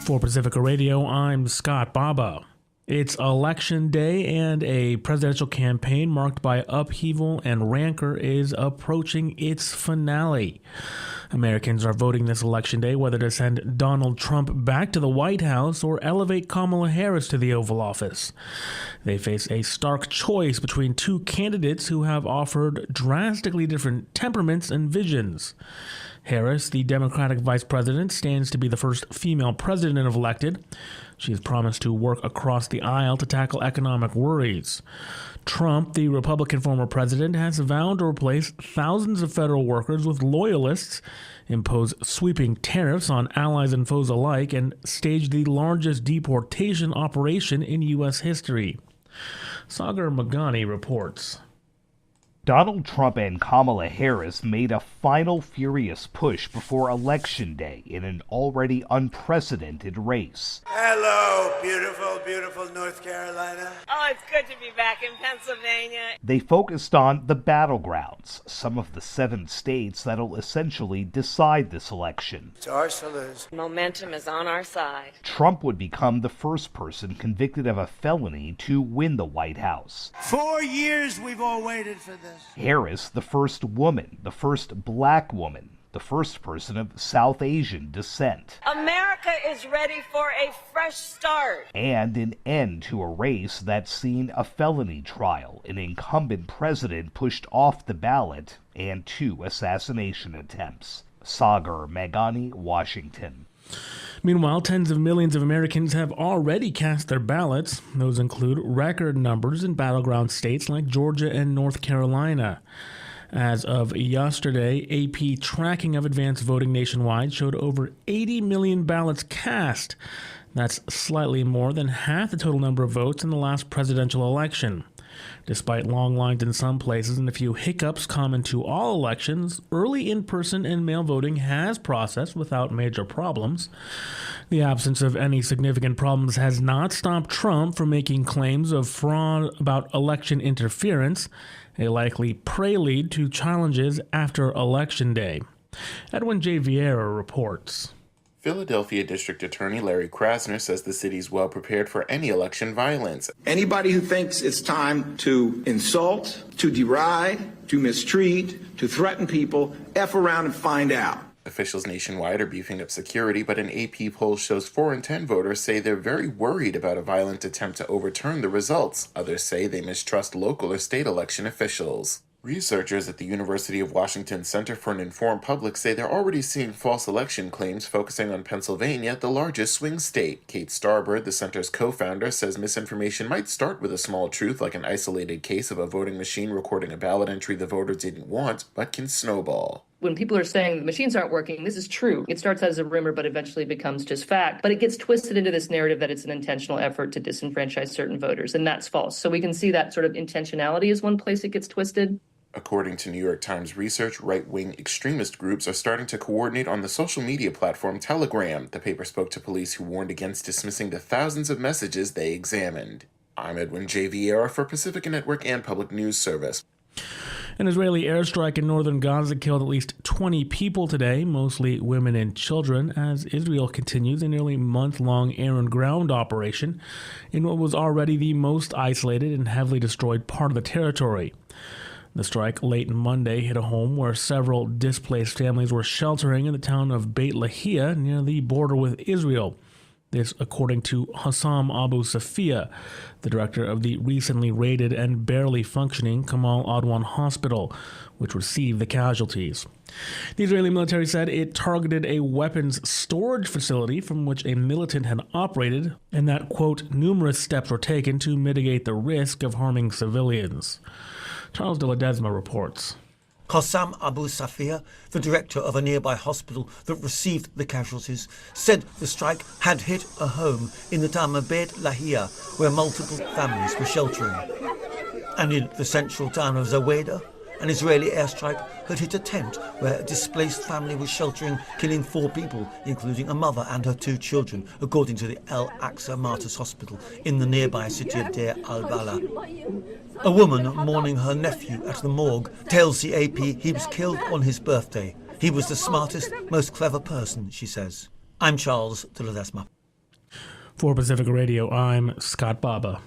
For Pacifica Radio, I'm Scott Baba. It's Election Day, and a presidential campaign marked by upheaval and rancor is approaching its finale. Americans are voting this Election Day whether to send Donald Trump back to the White House or elevate Kamala Harris to the Oval Office. They face a stark choice between two candidates who have offered drastically different temperaments and visions. Harris, the Democratic vice president, stands to be the first female president if elected. She has promised to work across the aisle to tackle economic worries. Trump, the Republican former president, has vowed to replace thousands of federal workers with loyalists, impose sweeping tariffs on allies and foes alike, and stage the largest deportation operation in U.S. history. Sagar Magani reports. Donald Trump and Kamala Harris made a final furious push before Election Day in an already unprecedented race. Hello, beautiful, beautiful North Carolina. Oh, it's good to be back in Pennsylvania. They focused on the battlegrounds, some of the 7 states that'll essentially decide this election. It's ours to lose. Momentum is on our side. Trump would become the first person convicted of a felony to win the White House. 4 years we've all waited for this. Harris, the first woman, the first black woman, the first person of South Asian descent. America is ready for a fresh start. And an end to a race that's seen a felony trial, an incumbent president pushed off the ballot, and 2 assassination attempts. Sagar Magani, Washington. Meanwhile, tens of millions of Americans have already cast their ballots. Those include record numbers in battleground states like Georgia and North Carolina. As of yesterday, AP tracking of advanced voting nationwide showed over 80 million ballots cast. That's slightly more than half the total number of votes in the last presidential election. Despite long lines in some places and a few hiccups common to all elections, early in-person and mail voting has processed without major problems. The absence of any significant problems has not stopped Trump from making claims of fraud about election interference, a likely prelude to challenges after Election Day. Edwin J. Vieira reports. Philadelphia District Attorney Larry Krasner says the city's well prepared for any election violence. Anybody who thinks it's time to insult, to deride, to mistreat, to threaten people, F around and find out. Officials nationwide are beefing up security, but an AP poll shows 4 in 10 voters say they're very worried about a violent attempt to overturn the results. Others say they mistrust local or state election officials. Researchers at the University of Washington Center for an Informed Public say they're already seeing false election claims focusing on Pennsylvania, the largest swing state. Kate Starbird, the center's co-founder, says misinformation might start with a small truth like an isolated case of a voting machine recording a ballot entry the voter didn't want, but can snowball. When people are saying the machines aren't working, this is true. It starts as a rumor, but eventually becomes just fact. But it gets twisted into this narrative that it's an intentional effort to disenfranchise certain voters, and that's false. So we can see that sort of intentionality is one place it gets twisted. According to New York Times research, right-wing extremist groups are starting to coordinate on the social media platform Telegram. The paper spoke to police who warned against dismissing the thousands of messages they examined. I'm Edwin J. Vieira for Pacifica Network and Public News Service. An Israeli airstrike in northern Gaza killed at least 20 people today, mostly women and children, as Israel continues a nearly month-long air and ground operation in what was already the most isolated and heavily destroyed part of the territory. The strike late Monday hit a home where several displaced families were sheltering in the town of Beit Lahia near the border with Israel. This according to Hassam Abu Safia, the director of the recently raided and barely functioning Kamal Adwan Hospital, which received the casualties. The Israeli military said it targeted a weapons storage facility from which a militant had operated, and that, quote, numerous steps were taken to mitigate the risk of harming civilians. Charles de Ledesma reports. Qassam Abu Safia, the director of a nearby hospital that received the casualties, said the strike had hit a home in the town of Beit Lahia, where multiple families were sheltering. And in the central town of Zaweda, an Israeli airstrike had hit a tent where a displaced family was sheltering, killing 4 people, including a mother and her 2 children, according to the El Aqsa Martyrs Hospital in the nearby city of Deir al-Bala. A woman mourning her nephew at the morgue tells the AP he was killed on his birthday. He was the smartest, most clever person, she says. I'm Charles de Ledesma. For Pacifica Radio, I'm Scott Baba.